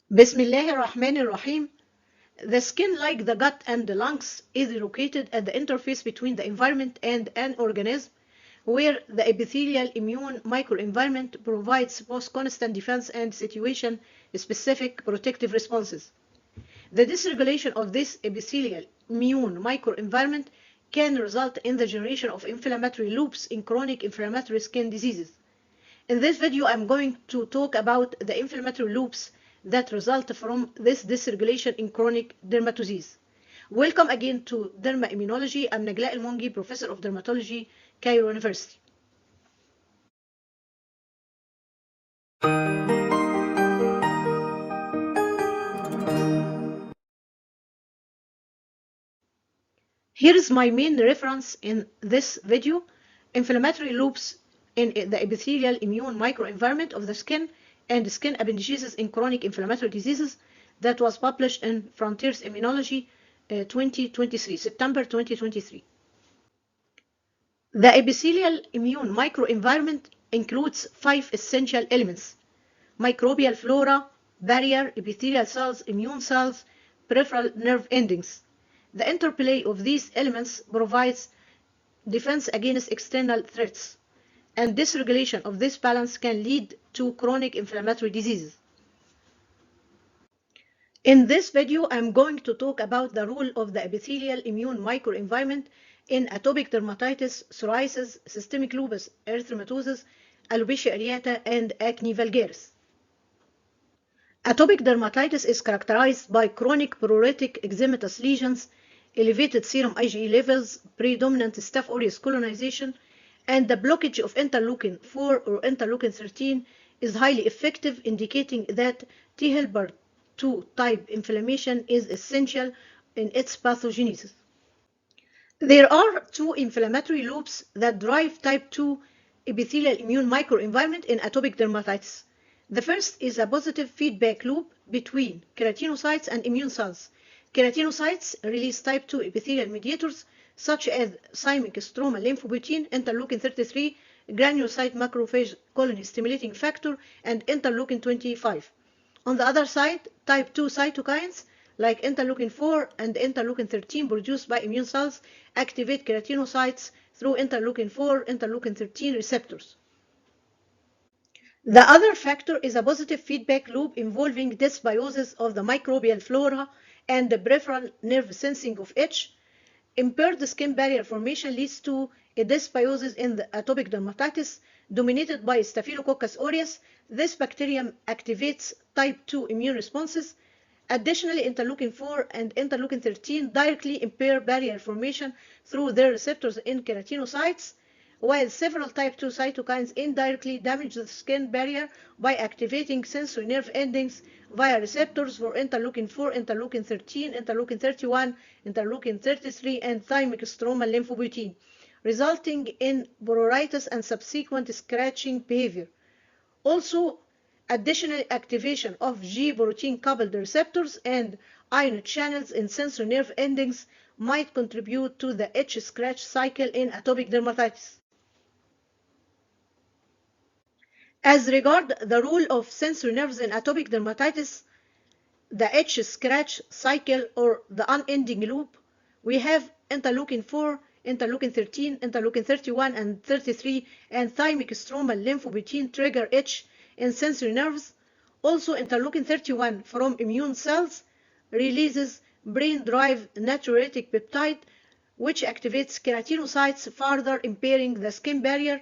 Bismillahir Rahmanir Rahim. The skin, like the gut and the lungs, is located at the interface between the environment and an organism, where the epithelial immune microenvironment provides both constant defense and situation-specific protective responses. The dysregulation of this epithelial immune microenvironment can result in the generation of inflammatory loops in chronic inflammatory skin diseases. In this video, I'm going to talk about the inflammatory loops that result from this dysregulation in chronic dermatosis. Welcome again to Derma Immunology. I'm Naglaa Elmongy, Professor of Dermatology, Cairo University. Here is my main reference in this video: inflammatory loops in the epithelial immune microenvironment of the skin and skin appendages in chronic inflammatory diseases, that was published in Frontiers Immunology 2023, September 2023. The epithelial immune microenvironment includes 5 essential elements: microbial flora, barrier, epithelial cells, immune cells, peripheral nerve endings. The interplay of these elements provides defense against external threats, and dysregulation of this balance can lead to chronic inflammatory diseases. In this video, I'm going to talk about the role of the epithelial immune microenvironment in atopic dermatitis, psoriasis, systemic lupus erythematosus, alopecia areata, and acne vulgaris. Atopic dermatitis is characterized by chronic pruritic eczematous lesions, elevated serum IgE levels, predominant Staph aureus colonization, and the blockage of interleukin-4 or interleukin-13 is highly effective, indicating that T helper 2 type inflammation is essential in its pathogenesis. There are 2 inflammatory loops that drive type 2 epithelial immune microenvironment in atopic dermatitis. The first is a positive feedback loop between keratinocytes and immune cells. Keratinocytes release type 2 epithelial mediators such as thymic stromal lymphopoietin, interleukin-33, granulocyte macrophage colony stimulating factor, and interleukin-25. On the other side, type 2 cytokines like interleukin-4 and interleukin-13 produced by immune cells activate keratinocytes through interleukin-4, interleukin-13 receptors. The other factor is a positive feedback loop involving dysbiosis of the microbial flora and the peripheral nerve sensing of itch. Impaired skin barrier formation leads to a dysbiosis in the atopic dermatitis dominated by Staphylococcus aureus. This bacterium activates type 2 immune responses. Additionally, interleukin-4 and interleukin-13 directly impair barrier formation through their receptors in keratinocytes, while several type 2 cytokines indirectly damage the skin barrier by activating sensory nerve endings via receptors for interleukin-4, interleukin-13, interleukin-31, interleukin-33, and thymic stromal lymphopoietin, resulting in pruritus and subsequent scratching behavior. Also, additional activation of G protein-coupled receptors and ion channels in sensory nerve endings might contribute to the itch-scratch cycle in atopic dermatitis. As regard the role of sensory nerves in atopic dermatitis, the itch-scratch cycle or the unending loop, we have interleukin-4, interleukin-13, interleukin-31 and 33, and thymic stromal lymphopoietin trigger itch in sensory nerves. Also, interleukin-31 from immune cells releases brain-derived natriuretic peptide, which activates keratinocytes, further impairing the skin barrier.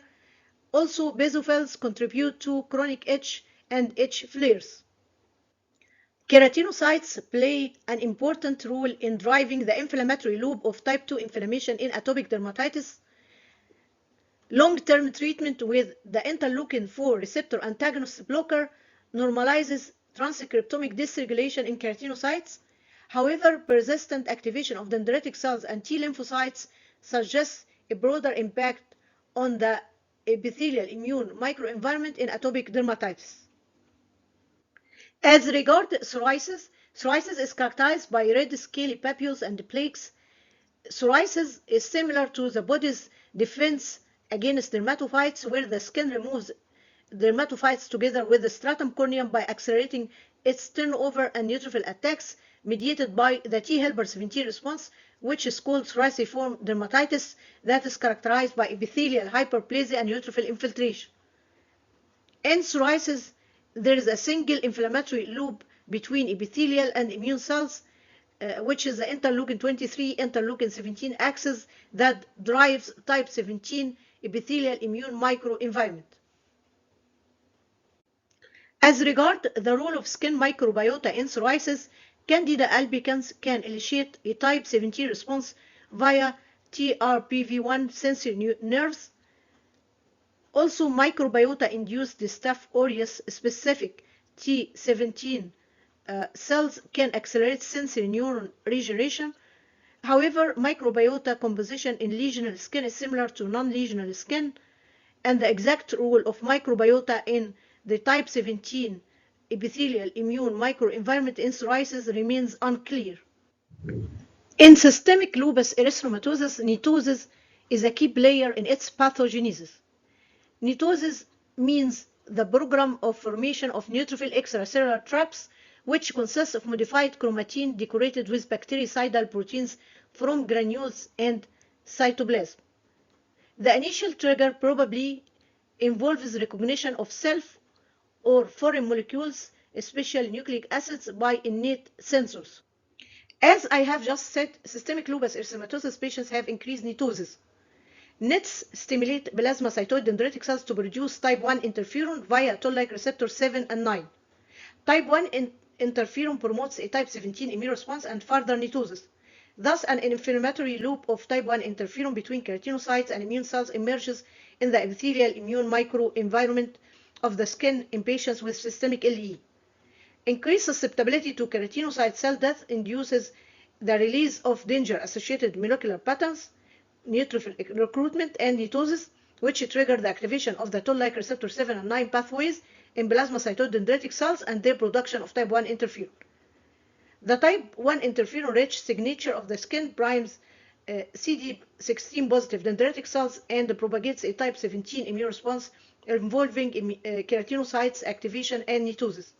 Also, basophils contribute to chronic itch and itch flares. Keratinocytes play an important role in driving the inflammatory loop of type 2 inflammation in atopic dermatitis. Long-term treatment with the interleukin-4 receptor antagonist blocker normalizes transcriptomic dysregulation in keratinocytes. However, persistent activation of dendritic cells and T lymphocytes suggests a broader impact on the epithelial immune microenvironment in atopic dermatitis. As regards psoriasis, psoriasis is characterized by red scaly papules and plaques. Psoriasis is similar to the body's defense against dermatophytes, where the skin removes dermatophytes together with the stratum corneum by accelerating its turnover and neutrophil attacks mediated by the T helper 17 response, which is called psoriasiform dermatitis, that is characterized by epithelial hyperplasia and neutrophil infiltration. In psoriasis, there is a single inflammatory loop between epithelial and immune cells, which is the interleukin 23 interleukin 17 axis that drives type 17 epithelial immune microenvironment. As regard the role of skin microbiota in psoriasis, Candida albicans can initiate a type 17 response via TRPV1 sensory nerves. Also, microbiota-induced Staph aureus specific T17 cells can accelerate sensory neuron regeneration. However, microbiota composition in lesional skin is similar to non-lesional skin, and the exact role of microbiota in the type 17 epithelial immune microenvironment in psoriasis remains unclear. In systemic lupus erythematosus, netosis is a key player in its pathogenesis. Netosis means the program of formation of neutrophil extracellular traps, which consists of modified chromatin decorated with bactericidal proteins from granules and cytoplasm. The initial trigger probably involves recognition of self or foreign molecules, especially nucleic acids, by innate sensors. As I have just said, systemic lupus erythematosus patients have increased netosis. NETs stimulate plasmacytoid dendritic cells to produce type 1 interferon via toll-like receptor 7 and 9. Type 1 interferon promotes a type 17 immune response and further netosis. Thus, an inflammatory loop of type 1 interferon between keratinocytes and immune cells emerges in the epithelial immune microenvironment of the skin in patients with systemic LE. Increased susceptibility to keratinocyte cell death induces the release of danger-associated molecular patterns, neutrophil recruitment, and netosis, which trigger the activation of the toll-like receptor 7 and 9 pathways in plasmacytoid dendritic cells and their production of type 1 interferon. The type 1 interferon-rich signature of the skin primes CD16 positive dendritic cells and propagates a type 17 immune response involving keratinocytes activation and netosis.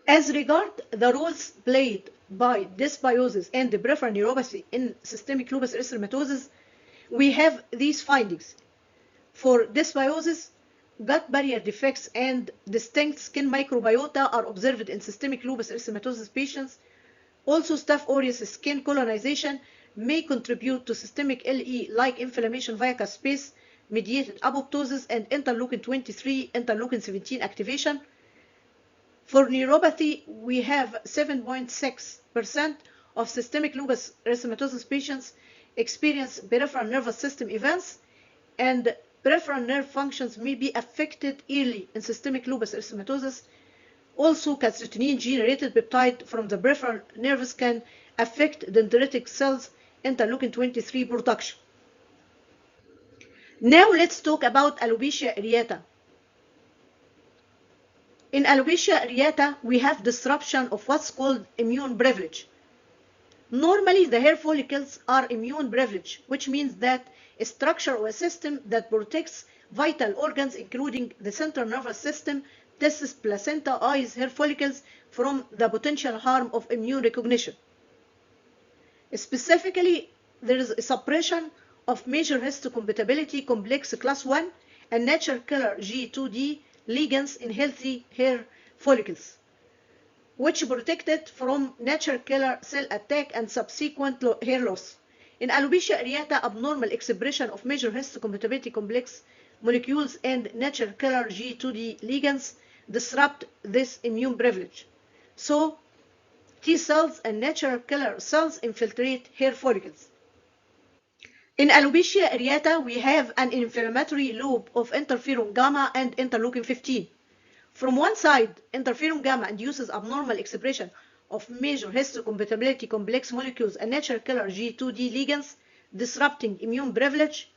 As regard the roles played by dysbiosis and the peripheral neuropathy in systemic lupus erythematosus, we have these findings. For dysbiosis, gut barrier defects and distinct skin microbiota are observed in systemic lupus erythematosus patients. Also, Staph aureus skin colonization may contribute to systemic LE, like inflammation via caspase mediated apoptosis and interleukin 23 interleukin 17 activation. For neuropathy, we have 7.6% of systemic lupus erythematosus patients experience peripheral nervous system events, and peripheral nerve functions may be affected early in systemic lupus erythematosus. Also, calcitonin-generated peptide from the peripheral nerves can affect dendritic cells interleukin 23 production. Now let's talk about alopecia areata. In alopecia areata, we have disruption of what's called immune privilege. Normally, the hair follicles are immune privileged, which means that a structure or a system that protects vital organs, including the central nervous system, testes, placenta, eyes, hair follicles, from the potential harm of immune recognition. Specifically, there is a suppression of major histocompatibility complex class 1 and natural killer G2D ligands in healthy hair follicles, which protected from natural killer cell attack and subsequent hair loss. In alopecia areata, abnormal expression of major histocompatibility complex molecules and natural killer G2D ligands disrupt this immune privilege. So, T cells and natural killer cells infiltrate hair follicles. In alopecia areata, we have an inflammatory loop of interferon gamma and interleukin 15. From one side, interferon gamma induces abnormal expression of major histocompatibility complex molecules and natural killer G2D ligands, disrupting immune privilege.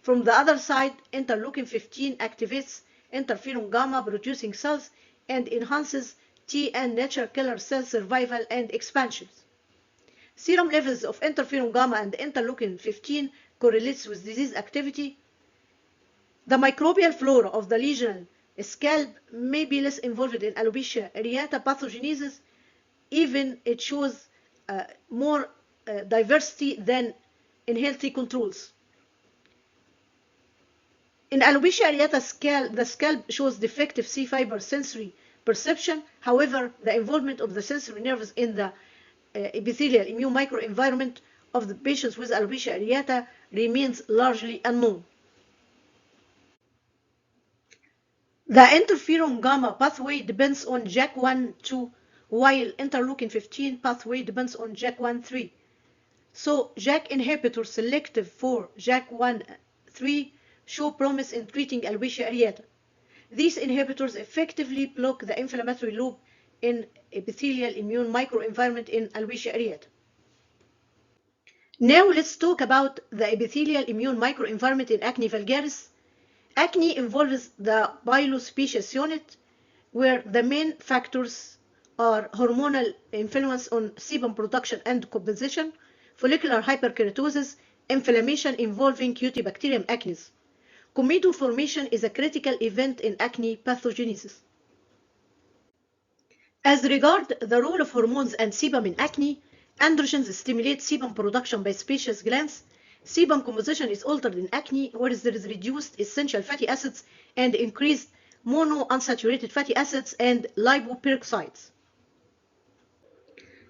From the other side, interleukin 15 activates interferon gamma producing cells and enhances T and natural killer cell survival and expansions. Serum levels of interferon gamma and interleukin 15 correlates with disease activity. The microbial flora of the lesional Scalp may be less involved in alopecia areata pathogenesis, even it shows more diversity than in healthy controls. In alopecia areata the scalp shows defective C fiber sensory perception. However, the involvement of the sensory nerves in the epithelial immune microenvironment of the patients with alopecia areata remains largely unknown. The interferon gamma pathway depends on JAK1/2, while interleukin-15 pathway depends on JAK1/3. So JAK inhibitors selective for JAK1/3 show promise in treating alopecia areata. These inhibitors effectively block the inflammatory loop in epithelial immune microenvironment in alopecia areata. Now let's talk about the epithelial immune microenvironment in acne vulgaris. Acne involves the pilosebaceous unit, where the main factors are hormonal influence on sebum production and composition, follicular hyperkeratosis, inflammation involving Cutibacterium acnes. Comedo formation is a critical event in acne pathogenesis. As regards the role of hormones and sebum in acne, androgens stimulate sebum production by sebaceous glands. Sebum composition is altered in acne, whereas there is reduced essential fatty acids and increased monounsaturated fatty acids and lipoperoxides.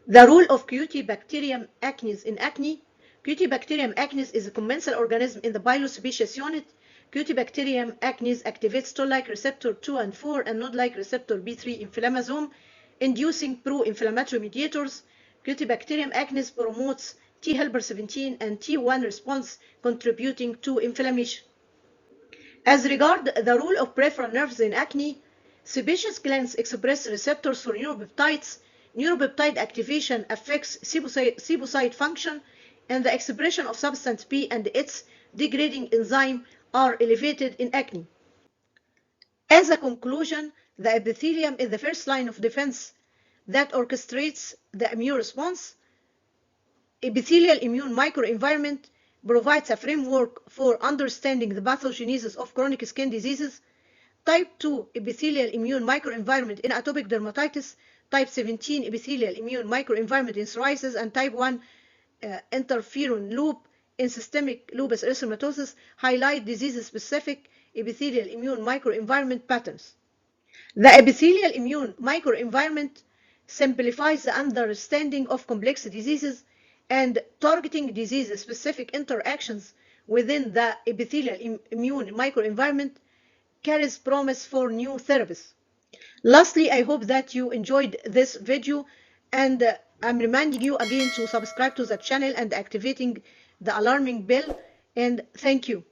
The role of Cutibacterium acnes in acne. Cutibacterium acnes is a commensal organism in the pilosebaceous unit. Cutibacterium acnes activates toll-like receptor 2 and 4 and node-like receptor B3 inflammasome, inducing pro-inflammatory mediators. Cutibacterium acnes promotes T helper 17 and T1 response, contributing to inflammation. As regards the role of peripheral nerves in acne, sebaceous glands express receptors for neuropeptides. Neuropeptide activation affects sebocyte function, and the expression of substance P and its degrading enzyme are elevated in acne. As a conclusion, the epithelium is the first line of defense that orchestrates the immune response. Epithelial immune microenvironment provides a framework for understanding the pathogenesis of chronic skin diseases. Type 2 epithelial immune microenvironment in atopic dermatitis, type 17 epithelial immune microenvironment in psoriasis, and type 1 interferon loop in systemic lupus erythematosus highlight disease-specific epithelial immune microenvironment patterns. The epithelial immune microenvironment simplifies the understanding of complex diseases, and targeting disease-specific interactions within the epithelial immune microenvironment carries promise for new therapies. Lastly, I hope that you enjoyed this video, and I'm reminding you again to subscribe to the channel and activating the alarming bell, and thank you.